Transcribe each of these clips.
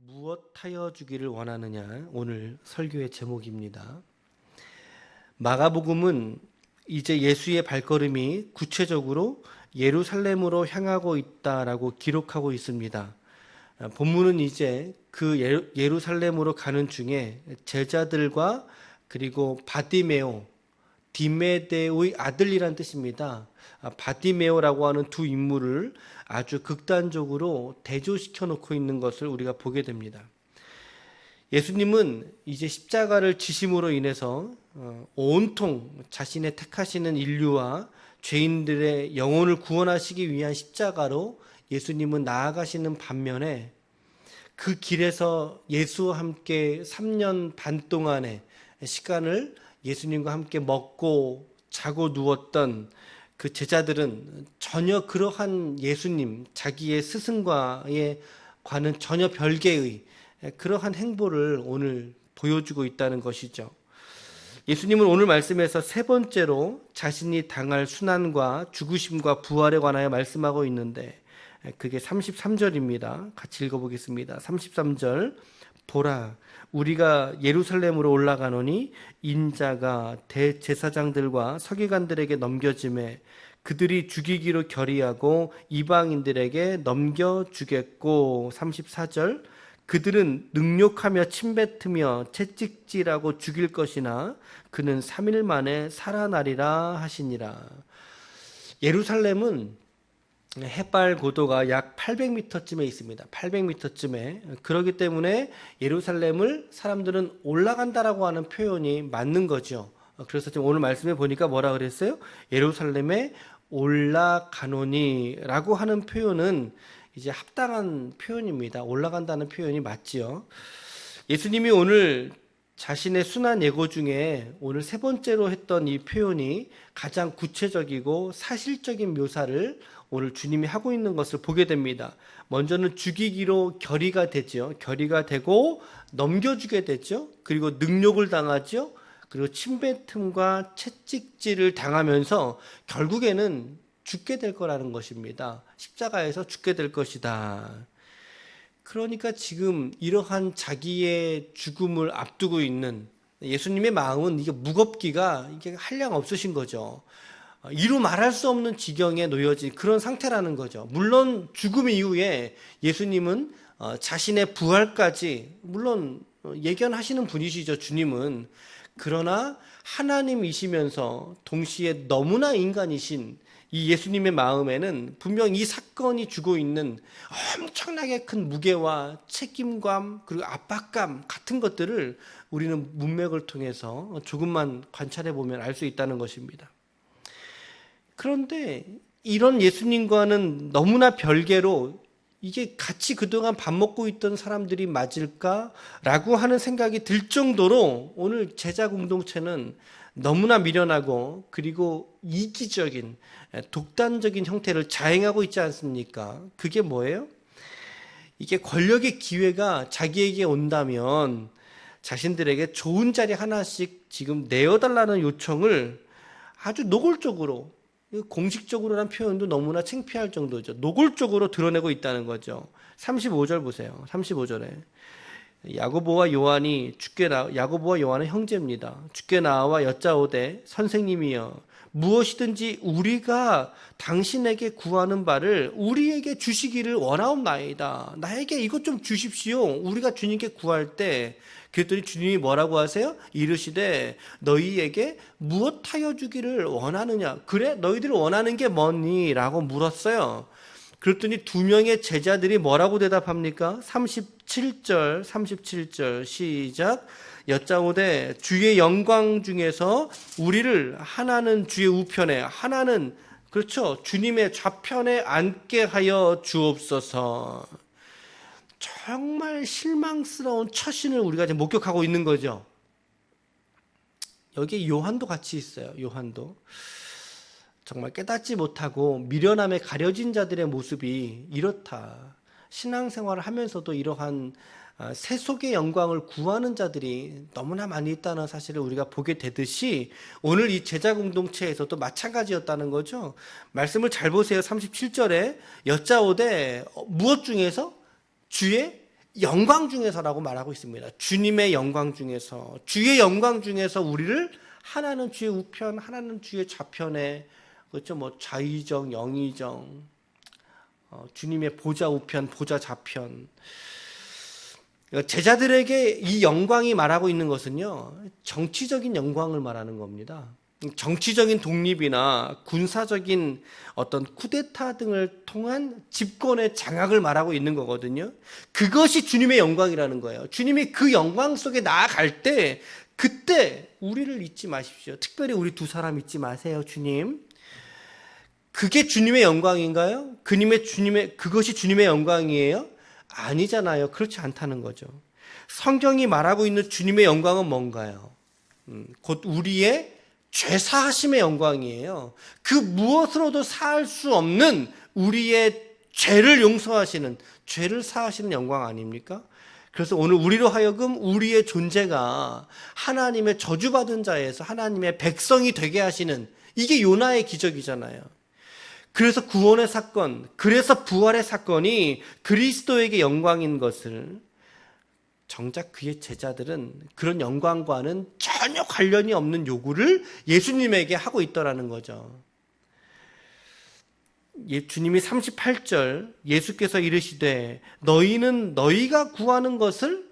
무엇하여 주기를 원하느냐, 오늘 설교의 제목입니다. 마가복음은 이제 예수의 발걸음이 구체적으로 예루살렘으로 향하고 있다라고 기록하고 있습니다. 본문은 이제 그 예루살렘으로 가는 중에 제자들과 그리고 바디메오, 디메데의 아들이란 뜻입니다. 바디메오라고 하는 두 인물을 아주 극단적으로 대조시켜 놓고 있는 것을 우리가 보게 됩니다. 예수님은 이제 십자가를 지심으로 인해서 온통 자신의 택하시는 인류와 죄인들의 영혼을 구원하시기 위한 십자가로 예수님은 나아가시는 반면에 그 길에서 예수와 함께 3년 반 동안의 시간을 예수님과 함께 먹고 자고 누웠던 그 제자들은 전혀 그러한 예수님, 자기의 스승과의 과는 전혀 별개의 그러한 행보를 오늘 보여주고 있다는 것이죠. 예수님은 오늘 말씀에서 세 번째로 자신이 당할 순환과 죽으심과 부활에 관하여 말씀하고 있는데 그게 33절입니다. 같이 읽어보겠습니다. 33절 보라 우리가 예루살렘으로 올라가노니 인자가 대제사장들과 서기관들에게 넘겨짐에 그들이 죽이기로 결의하고 이방인들에게 넘겨주겠고 34절 그들은 능욕하며 침뱉으며 채찍질하고 죽일 것이나 그는 3일 만에 살아나리라 하시니라. 예루살렘은 해발 고도가 약 800m쯤에 있습니다. 800m쯤에. 그렇기 때문에 예루살렘을 사람들은 올라간다라고 하는 표현이 맞는 거죠. 그래서 지금 오늘 말씀에 보니까 뭐라 그랬어요? 예루살렘에 올라가노니라고 하는 표현은 이제 합당한 표현입니다. 올라간다는 표현이 맞지요. 예수님이 오늘 자신의 순환 예고 중에 오늘 세 번째로 했던 이 표현이 가장 구체적이고 사실적인 묘사를 오늘 주님이 하고 있는 것을 보게 됩니다. 먼저는 죽이기로 결의가 되죠. 결의가 되고 넘겨주게 되죠. 그리고 능욕을 당하죠. 그리고 침뱉음과 채찍질을 당하면서 결국에는 죽게 될 거라는 것입니다. 십자가에서 죽게 될 것이다. 그러니까 지금 이러한 자기의 죽음을 앞두고 있는 예수님의 마음은 이게 무겁기가 이게 한량 없으신 거죠. 이루 말할 수 없는 지경에 놓여진 그런 상태라는 거죠. 물론 죽음 이후에 예수님은 자신의 부활까지 물론 예견하시는 분이시죠. 주님은. 그러나 하나님이시면서 동시에 너무나 인간이신 이 예수님의 마음에는 분명 이 사건이 주고 있는 엄청나게 큰 무게와 책임감 그리고 압박감 같은 것들을 우리는 문맥을 통해서 조금만 관찰해 보면 알 수 있다는 것입니다. 그런데 이런 예수님과는 너무나 별개로 이게 같이 그동안 밥 먹고 있던 사람들이 맞을까라고 하는 생각이 들 정도로 오늘 제자 공동체는 너무나 미련하고 그리고 이기적인 독단적인 형태를 자행하고 있지 않습니까? 그게 뭐예요? 이게 권력의 기회가 자기에게 온다면 자신들에게 좋은 자리 하나씩 지금 내어달라는 요청을 아주 노골적으로 공식적으로란 표현도 너무나 창피할 정도죠. 노골적으로 드러내고 있다는 거죠. 35절 보세요. 35절에 야고보와 요한은 형제입니다. 주께 나와 여짜오되 선생님이여 무엇이든지 우리가 당신에게 구하는 바를 우리에게 주시기를 원하옵나이다. 나에게 이것 좀 주십시오. 우리가 주님께 구할 때 그랬더니 주님이 뭐라고 하세요? 이르시되 너희에게 무엇하여 주기를 원하느냐? 그래 너희들이 원하는 게 뭐니? 라고 물었어요. 그랬더니 두 명의 제자들이 뭐라고 대답합니까? 37절 시작 여짜오되 주의 영광 중에서 우리를 하나는 주의 우편에 하나는 그렇죠 주님의 좌편에 앉게 하여 주옵소서. 정말 실망스러운 처신을 우리가 지금 목격하고 있는 거죠. 여기 요한도 같이 있어요. 요한도 정말 깨닫지 못하고 미련함에 가려진 자들의 모습이 이렇다. 신앙생활을 하면서도 이러한 세속의 영광을 구하는 자들이 너무나 많이 있다는 사실을 우리가 보게 되듯이 오늘 이 제자 공동체에서도 마찬가지였다는 거죠. 말씀을 잘 보세요. 37절에 여짜오되 무엇 중에서? 주의 영광 중에서라고 말하고 있습니다. 주님의 영광 중에서, 주의 영광 중에서 우리를 하나는 주의 우편, 하나는 주의 좌편에, 그렇죠? 뭐 좌의정, 영의정, 주님의 보좌 우편, 보좌 좌편. 제자들에게 이 영광이 말하고 있는 것은요, 정치적인 영광을 말하는 겁니다. 정치적인 독립이나 군사적인 어떤 쿠데타 등을 통한 집권의 장악을 말하고 있는 거거든요. 그것이 주님의 영광이라는 거예요. 주님이 그 영광 속에 나아갈 때, 그때 우리를 잊지 마십시오. 특별히 우리 두 사람 잊지 마세요, 주님. 그게 주님의 영광인가요? 그것이 주님의 영광이에요? 아니잖아요. 그렇지 않다는 거죠. 성경이 말하고 있는 주님의 영광은 뭔가요? 곧 우리의 죄 사하심의 영광이에요. 그 무엇으로도 사할 수 없는 우리의 죄를 용서하시는, 죄를 사하시는 영광 아닙니까? 그래서 오늘 우리로 하여금 우리의 존재가 하나님의 저주받은 자에서 하나님의 백성이 되게 하시는, 이게 요나의 기적이잖아요. 그래서 구원의 사건, 그래서 부활의 사건이 그리스도에게 영광인 것을, 정작 그의 제자들은 그런 영광과는 전혀 관련이 없는 요구를 예수님에게 하고 있더라는 거죠. 주님이 38절 예수께서 이르시되 너희는 너희가 구하는 것을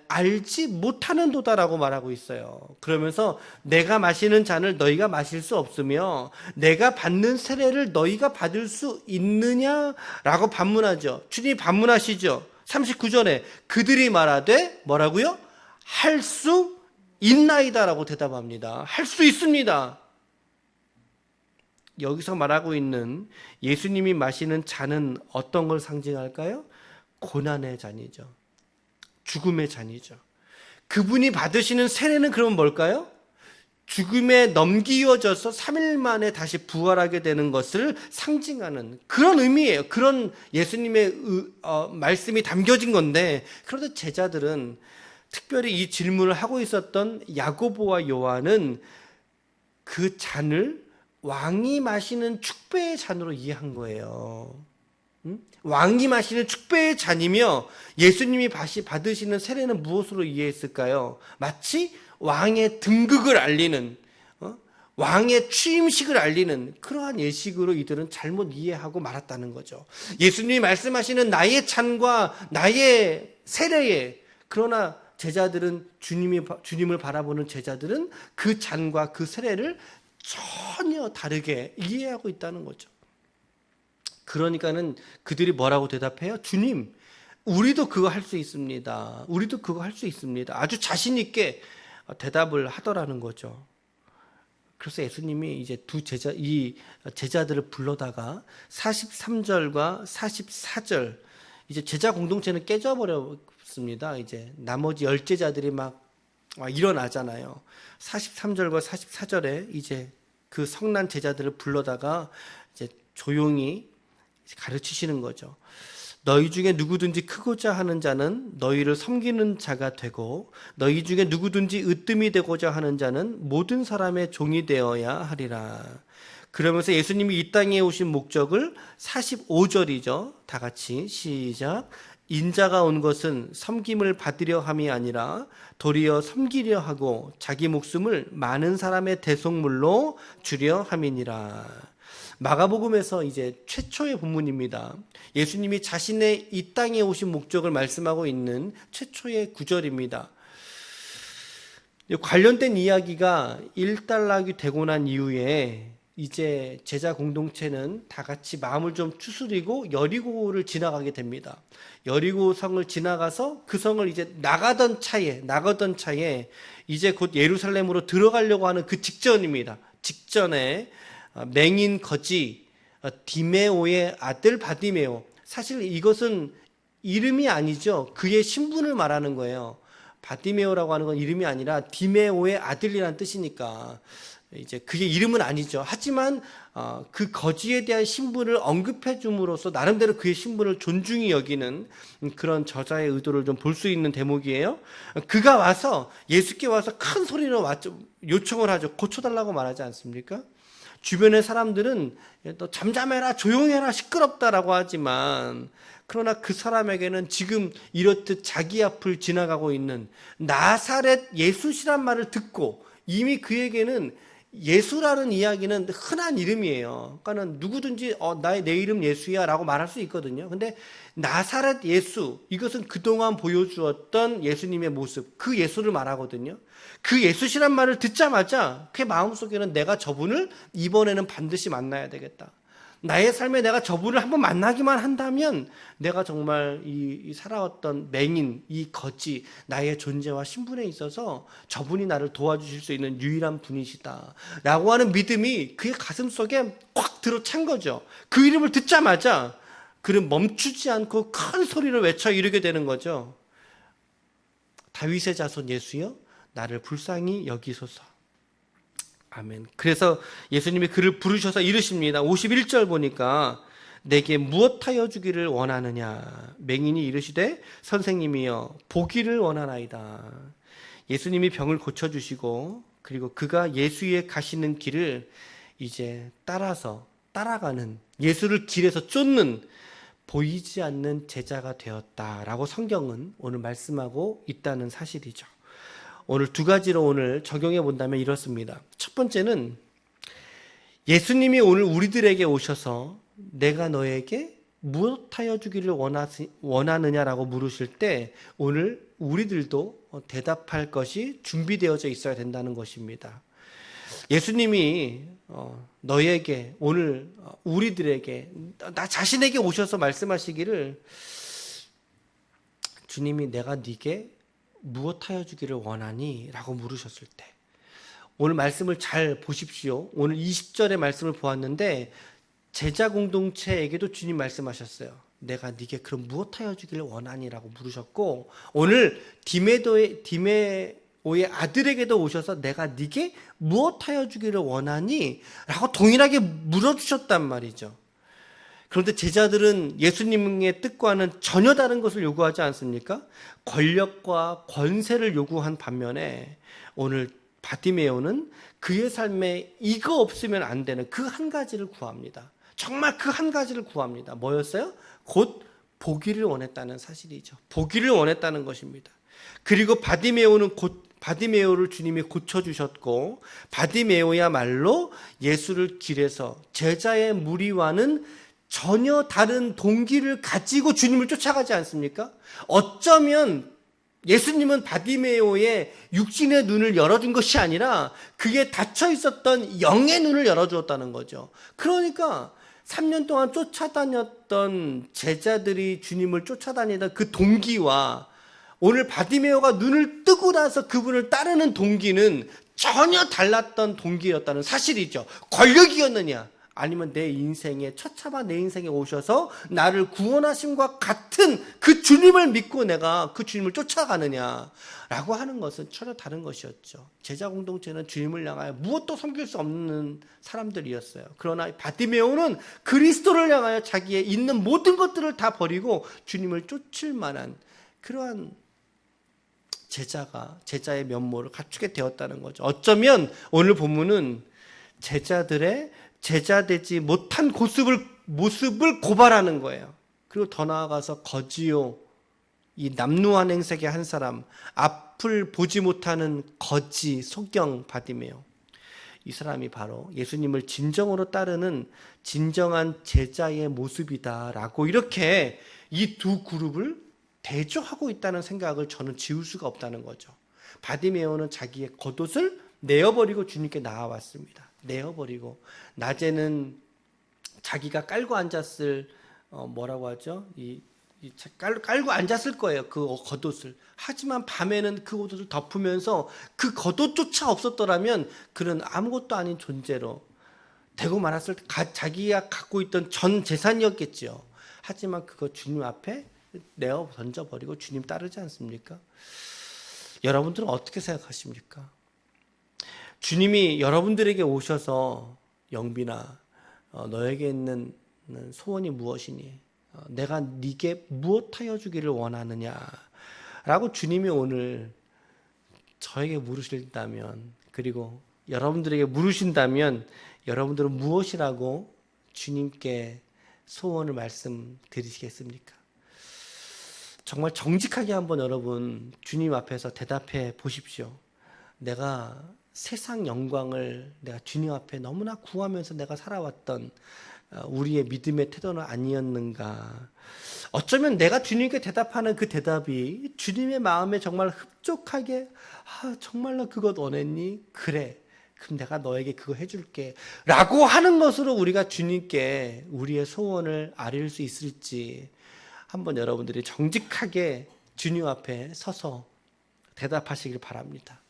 알지 못하는도다라고 말하고 있어요. 그러면서 내가 마시는 잔을 너희가 마실 수 없으며 내가 받는 세례를 너희가 받을 수 있느냐라고 반문하죠. 주님이 반문하시죠. 39절에 그들이 말하되 뭐라고요? 할 수 있나이다라고 대답합니다. 할 수 있습니다. 여기서 말하고 있는 예수님이 마시는 잔은 어떤 걸 상징할까요? 고난의 잔이죠. 죽음의 잔이죠. 그분이 받으시는 세례는 그러면 뭘까요? 죽음에 넘기워져서 3일 만에 다시 부활하게 되는 것을 상징하는 그런 의미예요. 그런 예수님의 말씀이 담겨진 건데, 그런데 제자들은, 특별히 이 질문을 하고 있었던 야고보와 요한은 그 잔을 왕이 마시는 축배의 잔으로 이해한 거예요. 왕이 마시는 축배의 잔이며 예수님이 받으시는 세례는 무엇으로 이해했을까요? 마치 왕의 등극을 알리는, 왕의 취임식을 알리는 그러한 예식으로 이들은 잘못 이해하고 말았다는 거죠. 예수님이 말씀하시는 나의 잔과 나의 세례에, 그러나 제자들은, 주님을 바라보는 제자들은 그 잔과 그 세례를 전혀 다르게 이해하고 있다는 거죠. 그러니까는 그들이 뭐라고 대답해요? 주님, 우리도 그거 할 수 있습니다. 우리도 그거 할 수 있습니다. 아주 자신 있게 대답을 하더라는 거죠. 그래서 예수님이 이제 이 제자들을 불러다가 43절과 44절, 이제 제자 공동체는 깨져버렸습니다. 이제 나머지 10제자들이 막 일어나잖아요. 43절과 44절에 이제 그 성난 제자들을 불러다가 이제 조용히 가르치시는 거죠. 너희 중에 누구든지 크고자 하는 자는 너희를 섬기는 자가 되고 너희 중에 누구든지 으뜸이 되고자 하는 자는 모든 사람의 종이 되어야 하리라. 그러면서 예수님이 이 땅에 오신 목적을 45절이죠. 다 같이 시작. 인자가 온 것은 섬김을 받으려 함이 아니라 도리어 섬기려 하고 자기 목숨을 많은 사람의 대속물로 주려 함이니라. 마가복음에서 이제 최초의 본문입니다. 예수님이 자신의 이 땅에 오신 목적을 말씀하고 있는 최초의 구절입니다. 관련된 이야기가 일단락이 되고 난 이후에 이제 제자 공동체는 다 같이 마음을 좀 추스리고 여리고를 지나가게 됩니다. 여리고 성을 지나가서 그 성을 이제 나가던 차에 이제 곧 예루살렘으로 들어가려고 하는 그 직전입니다. 직전에 맹인 거지 디메오의 아들 바디메오, 사실 이것은 이름이 아니죠. 그의 신분을 말하는 거예요. 바디메오라고 하는 건 이름이 아니라 디메오의 아들이라는 뜻이니까 이제 그게 이름은 아니죠. 하지만 그 거지에 대한 신분을 언급해 줌으로써 나름대로 그의 신분을 존중히 여기는 그런 저자의 의도를 좀 볼 수 있는 대목이에요. 그가 와서 예수께 와서 큰 소리로 요청을 하죠. 고쳐달라고 말하지 않습니까? 주변의 사람들은 또 잠잠해라, 조용해라, 시끄럽다라고 하지만 그러나 그 사람에게는 지금 이렇듯 자기 앞을 지나가고 있는 나사렛 예수시란 말을 듣고 이미 그에게는 예수라는 이야기는 흔한 이름이에요. 그러니까 누구든지 내 이름 예수야 라고 말할 수 있거든요. 근데 나사렛 예수, 이것은 그동안 보여주었던 예수님의 모습, 그 예수를 말하거든요. 그 예수시란 말을 듣자마자 그의 마음속에는 내가 저분을 이번에는 반드시 만나야 되겠다. 나의 삶에 내가 저분을 한번 만나기만 한다면 내가 정말 이 살아왔던 맹인, 이 거지, 나의 존재와 신분에 있어서 저분이 나를 도와주실 수 있는 유일한 분이시다 라고 하는 믿음이 그의 가슴 속에 꽉 들어찬 거죠. 그 이름을 듣자마자 그는 멈추지 않고 큰 소리를 외쳐 이르게 되는 거죠. 다윗의 자손 예수여, 나를 불쌍히 여기소서. 아멘. 그래서 예수님이 그를 부르셔서 이르십니다. 51절 보니까 내게 무엇하여 주기를 원하느냐. 맹인이 이르시되 선생님이여 보기를 원하나이다. 예수님이 병을 고쳐주시고 그리고 그가 예수의 가시는 길을 이제 따라서 따라가는, 예수를 길에서 쫓는 보이지 않는 제자가 되었다라고 성경은 오늘 말씀하고 있다는 사실이죠. 오늘 두 가지로 오늘 적용해 본다면 이렇습니다. 첫 번째는 예수님이 오늘 우리들에게 오셔서 내가 너에게 무엇하여 주기를 원하느냐라고 물으실 때 오늘 우리들도 대답할 것이 준비되어져 있어야 된다는 것입니다. 예수님이 너에게 오늘 우리들에게 나 자신에게 오셔서 말씀하시기를 주님이 내가 네게 무엇하여 주기를 원하니? 라고 물으셨을 때 오늘 말씀을 잘 보십시오. 오늘 20절의 말씀을 보았는데 제자 공동체에게도 주님 말씀하셨어요. 내가 네게 그럼 무엇하여 주기를 원하니? 라고 물으셨고 오늘 디메오의 아들에게도 오셔서 내가 네게 무엇하여 주기를 원하니? 라고 동일하게 물어주셨단 말이죠. 그런데 제자들은 예수님의 뜻과는 전혀 다른 것을 요구하지 않습니까? 권력과 권세를 요구한 반면에 오늘 바디메오는 그의 삶에 이거 없으면 안 되는 그 한 가지를 구합니다. 정말 그 한 가지를 구합니다. 뭐였어요? 곧 보기를 원했다는 사실이죠. 보기를 원했다는 것입니다. 그리고 바디메오를 주님이 고쳐주셨고 바디메오야말로 예수를 길에서 제자의 무리와는 전혀 다른 동기를 가지고 주님을 쫓아가지 않습니까? 어쩌면 예수님은 바디메오의 육신의 눈을 열어준 것이 아니라 그게 닫혀 있었던 영의 눈을 열어주었다는 거죠. 그러니까 3년 동안 쫓아다녔던 제자들이 주님을 쫓아다니던 그 동기와 오늘 바디메오가 눈을 뜨고 나서 그분을 따르는 동기는 전혀 달랐던 동기였다는 사실이죠. 권력이었느냐? 아니면 내 인생에 처참한 내 인생에 오셔서 나를 구원하심과 같은 그 주님을 믿고 내가 그 주님을 쫓아가느냐라고 하는 것은 전혀 다른 것이었죠. 제자 공동체는 주님을 향하여 무엇도 섬길 수 없는 사람들이었어요. 그러나 바디메오는 그리스도를 향하여 자기의 있는 모든 것들을 다 버리고 주님을 쫓을 만한 그러한 제자의 면모를 갖추게 되었다는 거죠. 어쩌면 오늘 본문은 제자들의 제자되지 못한 모습을 고발하는 거예요. 그리고 더 나아가서 거지요, 이 남루한 행색의 한 사람, 앞을 보지 못하는 거지 소경 바디메오. 이 사람이 바로 예수님을 진정으로 따르는 진정한 제자의 모습이다라고 이렇게 이 두 그룹을 대조하고 있다는 생각을 저는 지울 수가 없다는 거죠. 바디메오는 자기의 겉옷을 내어버리고 주님께 나아왔습니다. 내어버리고 낮에는 자기가 깔고 앉았을 뭐라고 하죠? 깔고 앉았을 거예요. 그 겉옷을. 하지만 밤에는 그 겉옷을 덮으면서 그 겉옷조차 없었더라면 그는 아무것도 아닌 존재로 되고 말았을 때 자기가 갖고 있던 전 재산이었겠지요. 하지만 그거 주님 앞에 내어 던져버리고 주님 따르지 않습니까? 여러분들은 어떻게 생각하십니까? 주님이 여러분들에게 오셔서 영빈아 너에게 있는 소원이 무엇이니? 내가 네게 무엇하여 주기를 원하느냐? 라고 주님이 오늘 저에게 물으신다면 그리고 여러분들에게 물으신다면 여러분들은 무엇이라고 주님께 소원을 말씀드리시겠습니까? 정말 정직하게 한번 여러분 주님 앞에서 대답해 보십시오. 내가 세상 영광을 내가 주님 앞에 너무나 구하면서 내가 살아왔던 우리의 믿음의 태도는 아니었는가? 어쩌면 내가 주님께 대답하는 그 대답이 주님의 마음에 정말 흡족하게 정말로 그것 원했니? 그래. 그럼 내가 너에게 그거 해줄게 라고 하는 것으로 우리가 주님께 우리의 소원을 아뢰일 수 있을지 한번 여러분들이 정직하게 주님 앞에 서서 대답하시길 바랍니다.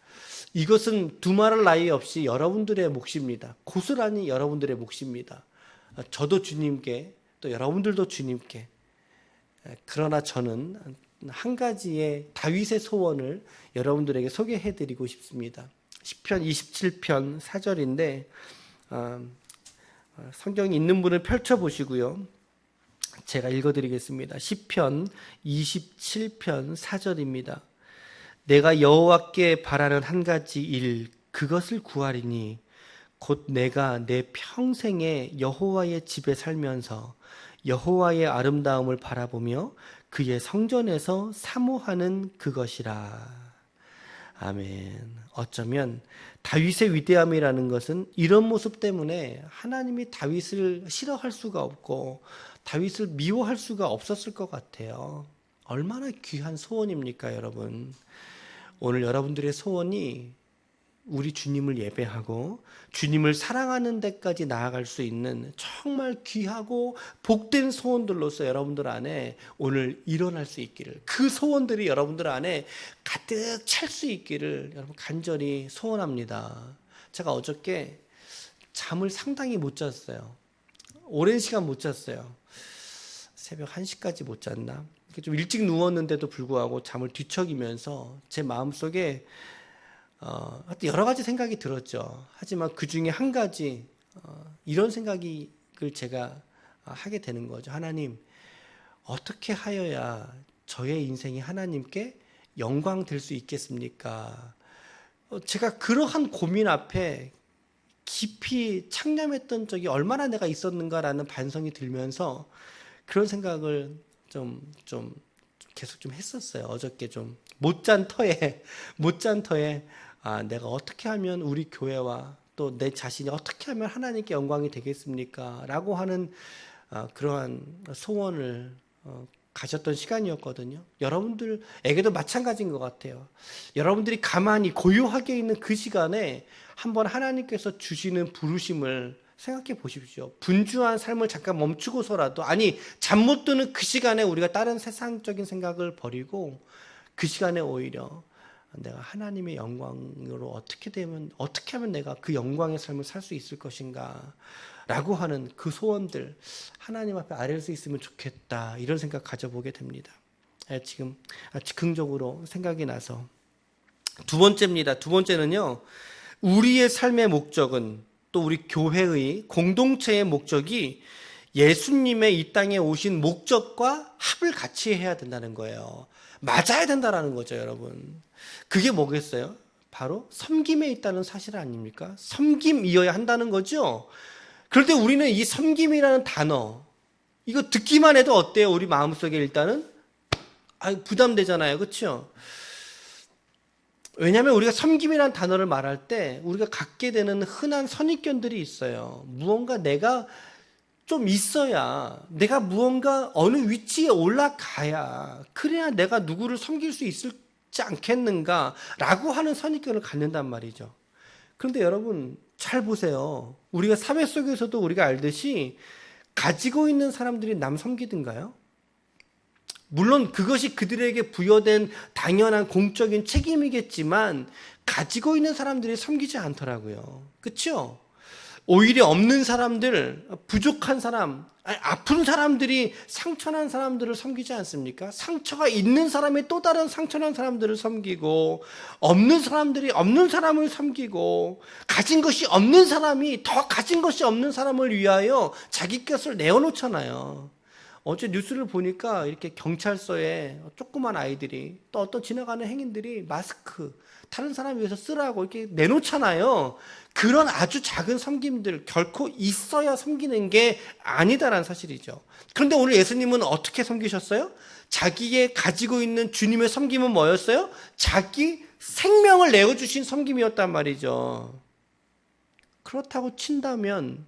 이것은 두말할 나위 없이 여러분들의 몫입니다. 고스란히 여러분들의 몫입니다. 저도 주님께 또 여러분들도 주님께. 그러나 저는 한 가지의 다윗의 소원을 여러분들에게 소개해드리고 싶습니다. 시편 27편 4절인데 성경이 있는 분은 펼쳐보시고요. 제가 읽어드리겠습니다. 시편 27편 4절입니다. 내가 여호와께 바라는 한 가지 일 그것을 구하리니 곧 내가 내 평생에 여호와의 집에 살면서 여호와의 아름다움을 바라보며 그의 성전에서 사모하는 그것이라. 아멘. 어쩌면 다윗의 위대함이라는 것은 이런 모습 때문에 하나님이 다윗을 싫어할 수가 없고 다윗을 미워할 수가 없었을 것 같아요. 얼마나 귀한 소원입니까, 여러분? 오늘 여러분들의 소원이 우리 주님을 예배하고 주님을 사랑하는 데까지 나아갈 수 있는 정말 귀하고 복된 소원들로서 여러분들 안에 오늘 일어날 수 있기를, 그 소원들이 여러분들 안에 가득 찰 수 있기를 여러분 간절히 소원합니다. 제가 어저께 잠을 상당히 못 잤어요. 오랜 시간 못 잤어요. 새벽 1시까지 못 잤나? 좀 일찍 누웠는데도 불구하고 잠을 뒤척이면서 제 마음속에 여러 가지 생각이 들었죠. 하지만 그 중에 한 가지 이런 생각을 제가 하게 되는 거죠. 하나님, 어떻게 하여야 저의 인생이 하나님께 영광 될 수 있겠습니까? 제가 그러한 고민 앞에 깊이 창념했던 적이 얼마나 내가 있었는가라는 반성이 들면서 그런 생각을 좀 계속 좀 했었어요. 어저께 좀 못 잔 터에 내가 어떻게 하면 우리 교회와 또 내 자신이 어떻게 하면 하나님께 영광이 되겠습니까? 라고 하는 그러한 소원을 가졌던 시간이었거든요. 여러분들에게도 마찬가지인 것 같아요. 여러분들이 가만히 고요하게 있는 그 시간에 한번 하나님께서 주시는 부르심을 생각해 보십시오. 분주한 삶을 잠깐 멈추고서라도, 아니 잠 못 드는 그 시간에 우리가 다른 세상적인 생각을 버리고 그 시간에 오히려 내가 하나님의 영광으로 어떻게 하면 내가 그 영광의 삶을 살 수 있을 것인가 라고 하는 그 소원들 하나님 앞에 아뢰일 수 있으면 좋겠다, 이런 생각 가져보게 됩니다. 지금 즉흥적으로 생각이 나서. 두 번째입니다. 두 번째는요, 우리의 삶의 목적은, 또 우리 교회의 공동체의 목적이 예수님의 이 땅에 오신 목적과 합을 같이 해야 된다는 거예요. 맞아야 된다는 거죠, 여러분. 그게 뭐겠어요? 바로 섬김에 있다는 사실 아닙니까? 섬김이어야 한다는 거죠. 그런데 우리는 이 섬김이라는 단어, 이거 듣기만 해도 어때요? 우리 마음속에 일단은 부담되잖아요, 그렇죠? 왜냐하면 우리가 섬김이라는 단어를 말할 때 우리가 갖게 되는 흔한 선입견들이 있어요. 무언가 내가 좀 있어야, 내가 무언가 어느 위치에 올라가야, 그래야 내가 누구를 섬길 수 있지 않겠는가 라고 하는 선입견을 갖는단 말이죠. 그런데 여러분 잘 보세요. 우리가 사회 속에서도 우리가 알듯이 가지고 있는 사람들이 남 섬기든가요? 물론 그것이 그들에게 부여된 당연한 공적인 책임이겠지만 가지고 있는 사람들이 섬기지 않더라고요. 그렇죠? 오히려 없는 사람들, 부족한 사람, 아픈 사람들이 상처난 사람들을 섬기지 않습니까? 상처가 있는 사람이 또 다른 상처난 사람들을 섬기고, 없는 사람들이 없는 사람을 섬기고, 가진 것이 없는 사람이 더 가진 것이 없는 사람을 위하여 자기 것을 내어놓잖아요. 어제 뉴스를 보니까 이렇게 경찰서에 조그만 아이들이 또 어떤 지나가는 행인들이 마스크 다른 사람 위해서 쓰라고 이렇게 내놓잖아요. 그런 아주 작은 섬김들 결코 있어야 섬기는 게 아니다라는 사실이죠. 그런데 오늘 예수님은 어떻게 섬기셨어요? 자기의 가지고 있는 주님의 섬김은 뭐였어요? 자기 생명을 내어주신 섬김이었단 말이죠. 그렇다고 친다면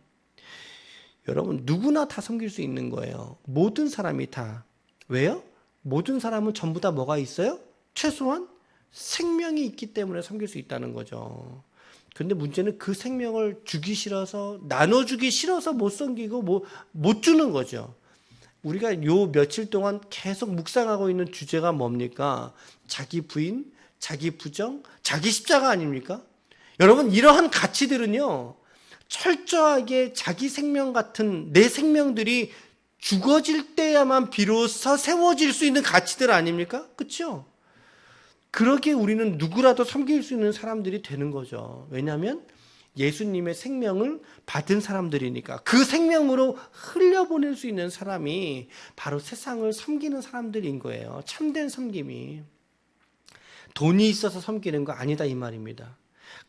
여러분 누구나 다 섬길 수 있는 거예요. 모든 사람이 다. 왜요? 모든 사람은 전부 다 뭐가 있어요? 최소한 생명이 있기 때문에 섬길 수 있다는 거죠. 근데 문제는 그 생명을 주기 싫어서 나눠주기 싫어서 못 섬기고 못 주는 거죠. 우리가 요 며칠 동안 계속 묵상하고 있는 주제가 뭡니까? 자기 부인, 자기 부정, 자기 십자가 아닙니까? 여러분 이러한 가치들은요 철저하게 자기 생명 같은 내 생명들이 죽어질 때야만 비로소 세워질 수 있는 가치들 아닙니까? 그렇죠? 그러기에 우리는 누구라도 섬길 수 있는 사람들이 되는 거죠. 왜냐하면 예수님의 생명을 받은 사람들이니까. 그 생명으로 흘려보낼 수 있는 사람이 바로 세상을 섬기는 사람들인 거예요. 참된 섬김이. 돈이 있어서 섬기는 거 아니다 이 말입니다.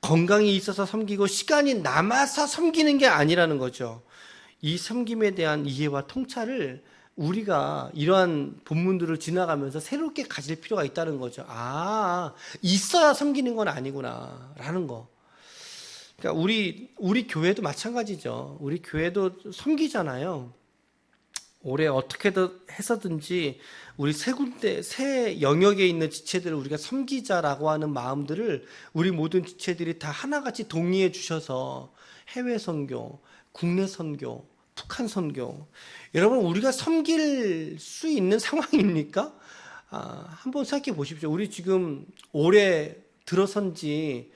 건강이 있어서 섬기고 시간이 남아서 섬기는 게 아니라는 거죠. 이 섬김에 대한 이해와 통찰을 우리가 이러한 본문들을 지나가면서 새롭게 가질 필요가 있다는 거죠. 아, 있어야 섬기는 건 아니구나 라는 거. 그러니까 우리 교회도 마찬가지죠. 우리 교회도 섬기잖아요. 올해 어떻게든 해서든지 우리 세 영역에 있는 지체들을 우리가 섬기자라고 하는 마음들을 우리 모든 지체들이 다 하나같이 동의해 주셔서 해외 선교, 국내 선교, 북한 선교, 여러분 우리가 섬길 수 있는 상황입니까? 한번 생각해 보십시오. 우리 지금 올해 들어선 지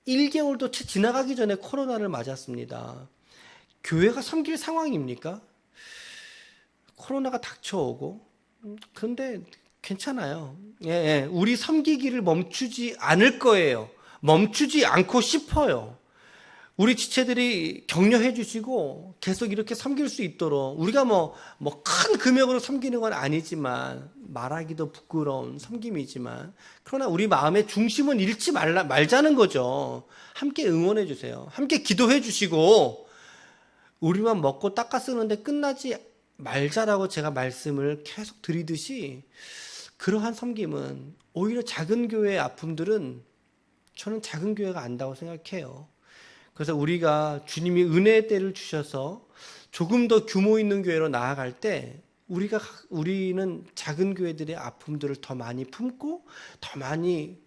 1개월도 채 지나가기 전에 코로나를 맞았습니다. 교회가 섬길 상황입니까? 코로나가 닥쳐오고 그런데 괜찮아요. 예, 우리 섬기기를 멈추지 않을 거예요. 멈추지 않고 싶어요. 우리 지체들이 격려해 주시고 계속 이렇게 섬길 수 있도록 우리가 큰 금액으로 섬기는 건 아니지만 말하기도 부끄러운 섬김이지만 그러나 우리 마음의 중심은 잃지 말자는 거죠. 함께 응원해 주세요. 함께 기도해 주시고 우리만 먹고 닦아 쓰는데 끝나지 말자라고 제가 말씀을 계속 드리듯이 그러한 섬김은 오히려 작은 교회의 아픔들은 저는 작은 교회가 안다고 생각해요. 그래서 우리가 주님이 은혜의 때를 주셔서 조금 더 규모 있는 교회로 나아갈 때 우리는 작은 교회들의 아픔들을 더 많이 품고 더 많이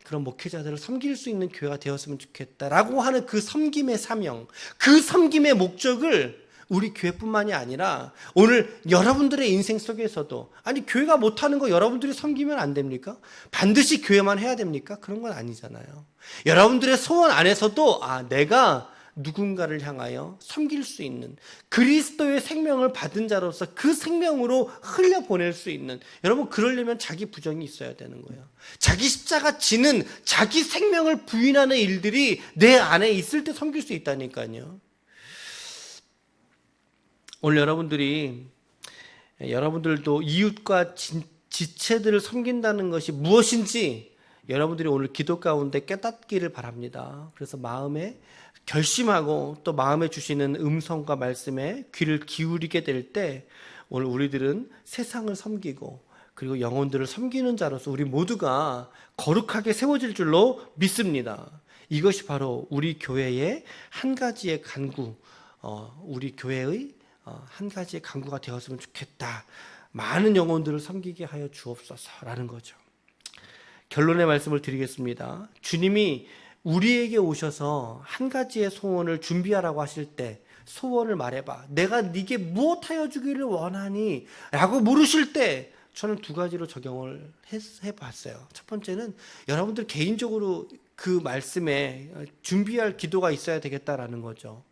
그런 목회자들을 섬길 수 있는 교회가 되었으면 좋겠다라고 하는 그 섬김의 사명, 그 섬김의 목적을 우리 교회뿐만이 아니라 오늘 여러분들의 인생 속에서도 아니 교회가 못하는 거 여러분들이 섬기면 안 됩니까? 반드시 교회만 해야 됩니까? 그런 건 아니잖아요. 여러분들의 소원 안에서도 내가 누군가를 향하여 섬길 수 있는 그리스도의 생명을 받은 자로서 그 생명으로 흘려보낼 수 있는 여러분 그러려면 자기 부정이 있어야 되는 거예요. 자기 십자가 지는 자기 생명을 부인하는 일들이 내 안에 있을 때 섬길 수 있다니까요. 오늘 여러분들도 이웃과 지체들을 섬긴다는 것이 무엇인지 여러분들이 오늘 기도 가운데 깨닫기를 바랍니다. 그래서 마음에 결심하고 또 마음에 주시는 음성과 말씀에 귀를 기울이게 될 때 오늘 우리들은 세상을 섬기고 그리고 영혼들을 섬기는 자로서 우리 모두가 거룩하게 세워질 줄로 믿습니다. 이것이 바로 우리 교회의 한 가지의 간구, 우리 교회의 한 가지의 간구가 되었으면 좋겠다. 많은 영혼들을 섬기게 하여 주옵소서라는 거죠. 결론의 말씀을 드리겠습니다. 주님이 우리에게 오셔서 한 가지의 소원을 준비하라고 하실 때 소원을 말해봐. 내가 네게 무엇하여 주기를 원하니? 라고 물으실 때 저는 두 가지로 적용을 해봤어요. 첫 번째는 여러분들 개인적으로 그 말씀에 준비할 기도가 있어야 되겠다라는 거죠.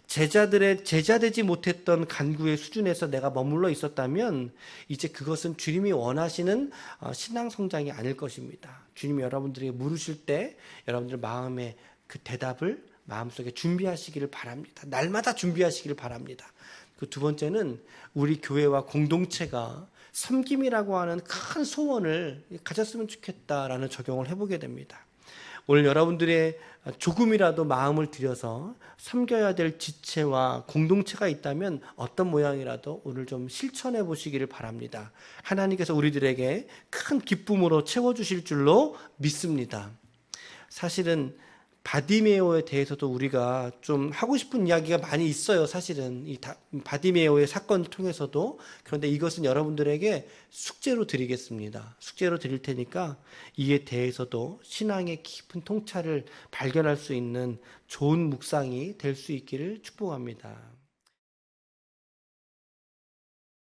제자되지 못했던 간구의 수준에서 내가 머물러 있었다면 이제 그것은 주님이 원하시는 신앙 성장이 아닐 것입니다. 주님이 여러분들에게 물으실 때 여러분들 마음의 그 대답을 마음속에 준비하시기를 바랍니다. 날마다 준비하시기를 바랍니다. 그 두 번째는 우리 교회와 공동체가 섬김이라고 하는 큰 소원을 가졌으면 좋겠다라는 적용을 해보게 됩니다. 오늘 여러분들의 조금이라도 마음을 들여서 섬겨야 될 지체와 공동체가 있다면 어떤 모양이라도 오늘 좀 실천해 보시기를 바랍니다. 하나님께서 우리들에게 큰 기쁨으로 채워주실 줄로 믿습니다. 사실은 바디메오에 대해서도 우리가 좀 하고 싶은 이야기가 많이 있어요. 사실은 이 바디메오의 사건을 통해서도. 그런데 이것은 여러분들에게 숙제로 드리겠습니다. 숙제로 드릴 테니까 이에 대해서도 신앙의 깊은 통찰을 발견할 수 있는 좋은 묵상이 될 수 있기를 축복합니다.